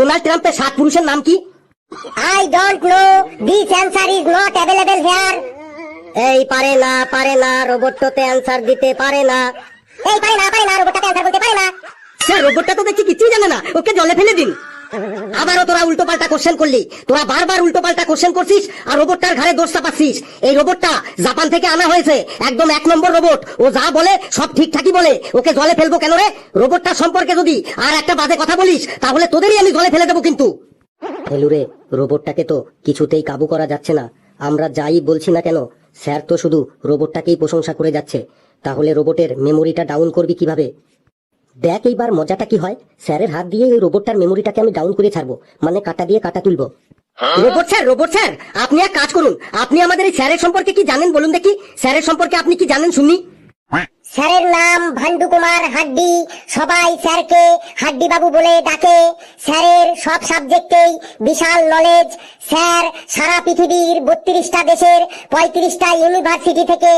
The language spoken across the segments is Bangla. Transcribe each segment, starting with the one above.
ডোনাল্ড ট্রাম্পের 7 পুরুষের নাম কি? I don't know. This answer is not available here. এই পারে না রোবটটাতে অ্যানসার দিতে পারে না। এই পারে না রোবটটাকে অ্যান্সার বলতে পারে না। স্যার রোবটটা তো দেখছি কিছুই জানে না, ওকে জলে ফেলে দিন। আবারও তোরা উল্টো পাল্টা কোশ্চেন করলি, তোরা বারবার উল্টো পাল্টা কোশ্চেন করছিস আর রোবটটার ঘাড়ে দোষ চাপাচ্ছিস। এই রোবটটা জাপান থেকে আনা হয়েছে, একদম 1 নম্বর রোবট। ও যা বলে সব ঠিকঠাকই বলে, ওকে জলে ফেলবো কেন রে? রোবটটা সম্পর্কে যদি আর একটা বাজে কথা বলিস তাহলে তোদেরই আমি জলে ফেলে দেবো কিন্তু। হেলুরে, রোবটটাকে তো কিছুতেই কাবু করা যাচ্ছে না। আমরা যাই বলছি না কেন, স্যার তো শুধু রোবটটাকেই প্রশংসা করে যাচ্ছে। তাহলে রোবটের মেমোরিটা ডাউন করবি কিভাবে? দেখ এইবার মজাটা কি হয়। স্যারের হাত দিয়ে এই রোবটটার মেমোরিটাকে আমি ডাউন করে ছাড়বো, মানে কাটা দিয়ে কাটা তুলবো। রোবট স্যার, আপনি এক কাজ করুন, আপনি আমাদের এই স্যারের সম্পর্কে কি জানেন বলুন দেখি। স্যারের সম্পর্কে আপনি কি জানেন শুনি? স্যারের নাম ভান্ডু কুমার হাড্ডি, সবাই স্যারকে হাড্ডি বাবু বলে ডাকে। স্যারের সব সাবজেক্টেই বিশাল নলেজ। স্যার সারা পৃথিবীর 32টা দেশের 35টা ইউনিভার্সিটি থেকে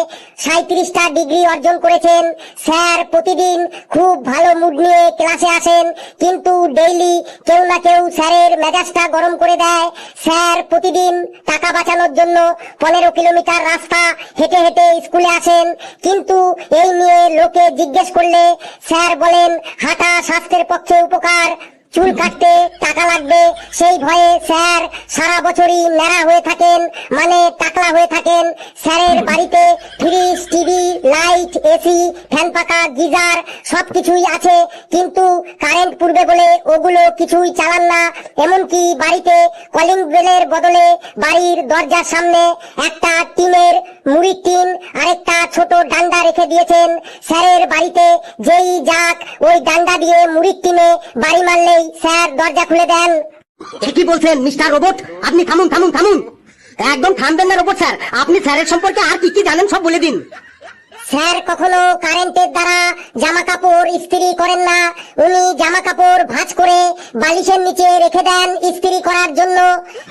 37টা ডিগ্রি অর্জন করেছেন। স্যার প্রতিদিন খুব ভালো মুড নিয়ে ক্লাসে আসেন, কিন্তু ডেইলি কেউ না কেউ স্যারের মেজাজটা গরম করে দেয়। স্যার প্রতিদিন টাকা বাঁচানোর জন্য 15 কিলোমিটার রাস্তা হেঁটে হেঁটে স্কুলে আসেন, কিন্তু এই নিয়ে লোকে জিজ্ঞেস করলে স্যার বলেন হাঁটা স্বাস্থ্যের পক্ষে উপকার, চুল কাটতে টাকা লাগবে, সেই ভয়ে স্যার সারা বছরই ন্যাড়া হয়ে থাকেন, মানে টাকলা হয়ে থাকেন। স্যারের বাড়িতে fridge, TV, light, AC, fan পাখা, গিজার সবকিছুই আছে, কিন্তু কারেন্ট পুড়বে বলে ওগুলো কিছুই চালান না। এমনকি বাড়িতে কলিং বেলের বদলে বাড়ির দরজার সামনে একটা টিনের মুড়ির টিন আরেকটা ছোট ডান্ডা রেখে দিয়েছেন। স্যারের বাড়িতে যেই যাক ওই ডান্ডা দিয়ে মুড়ির টিনে বাড়ি মারলেই স্যার দরজা খুলে দেন। কি বলছেন মিস্টার রোবট? আপনি থামুন। একদম থামবেন না রোবট স্যার, আপনি স্যারের সম্পর্কে আর কি কি জানেন সব বলে দিন। স্যার কখনো কারেন্টের দ্বারা জামা কাপড় ইস্ত্রি করেন না। উনি জামা কাপড় ভাঁজ করে বালিশের নিচে রেখে দেন ইস্ত্রি করার জন্য।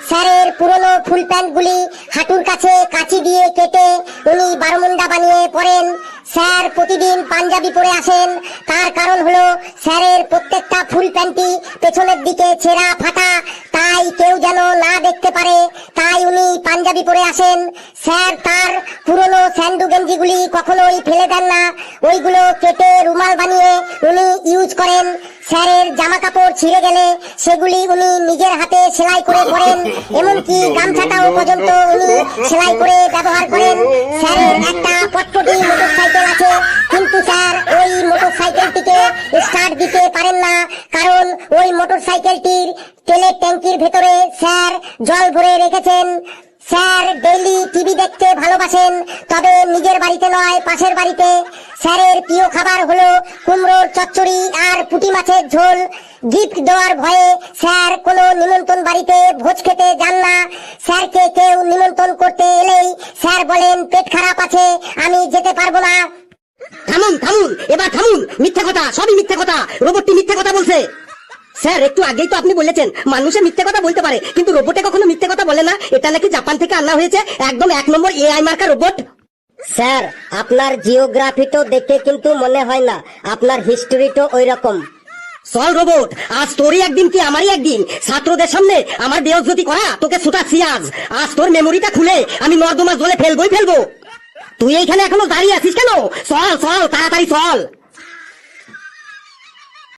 স্যারের পুরনো ফুল প্যান্টগুলি হাঁটুর কাছে কাঁচি দিয়ে কেটে উনি বারমুন্ডা বানিয়ে পরেন। স্যার প্রতিদিন পাঞ্জাবি পরে আসেন, তার কারণ হলো স্যারের প্রত্যেকটা ফুল প্যান্টই পেছনের দিকে ছেঁড়া ফাটা, তাই কেউ যেন না দেখতে পারে, তাই উনি পাঞ্জাবি পরে আসেন। স্যার তার পুরনো স্যান্ডু গেঞ্জিগুলি কখনোই ফেলে দেন না, ওইগুলো কেটে রুমাল বানিয়ে উনি ইউজ করেন। স্যারের জামা কাপড় ছিঁড়ে গেলে সেগুলি উনি নিজের হাতে সেলাই করে পরেন, এমনকি গামছাটাও পর্যন্ত উনি সেলাই করে ব্যবহার করেন। স্যারের একটা পটপটি মোটরসাইকেল আছে, কিন্তু স্যার ওই মোটরসাইকেলটিকে স্টার্ট দিতে পারেন না, কারণ ওই মোটরসাইকেলটির তেলের ট্যাঙ্কির ভেতরে স্যার জল ভরে রেখেছেন। স্যার ডেইলি টিভি দেখতে ভালোবাসেন, তবে নিজের বাড়িতে নয়, পাশের বাড়িতে। স্যারের প্রিয় খাবার হলো কুমড়োর চচ্চড়ি আর পুঁটি মাছের ঝোল। গিফট দেওয়ার ভয়ে স্যার কোনো নিমন্ত্রণ বাড়িতে ভোজ খেতে যান না। স্যারকে কেউ নিমন্ত্রণ করতে এলেই স্যার বলেন পেট খারাপ আছে, আমি যেতে পারবো না। থামুন, এবার থামুন। মিথ্যা কথা, সবই মিথ্যা কথা। রোবটটি মিথ্যা কথা বলছে। স্যার একটু আগেই তো আপনি বলেছেন মানুষে মিথ্যে কথা বলতে পারে, কিন্তু রোবটে কখনো মিথ্যে কথা বলে না। এটা নাকি জাপান থেকে আনা হয়েছে, একদম 1 নম্বর AI মার্কা রোবট। স্যার আপনার জিওগ্রাফিটো দেখে কিন্তু মনে হয় না, আপনার হিস্ট্রিটো ওই রকম। চল রোবট, আজ তোরই একদিন কি আমারই একদিন। ছাত্রদের সামনে আমার বেইজ্জতি করা তোকে ছুটাচ্ছি আজ তোর মেমোরিটা খুলে আমি নর্দমা জলে ফেলবো। তুই এইখানে এখনো দাঁড়িয়ে আছিস কেন? চল তাড়াতাড়ি চল।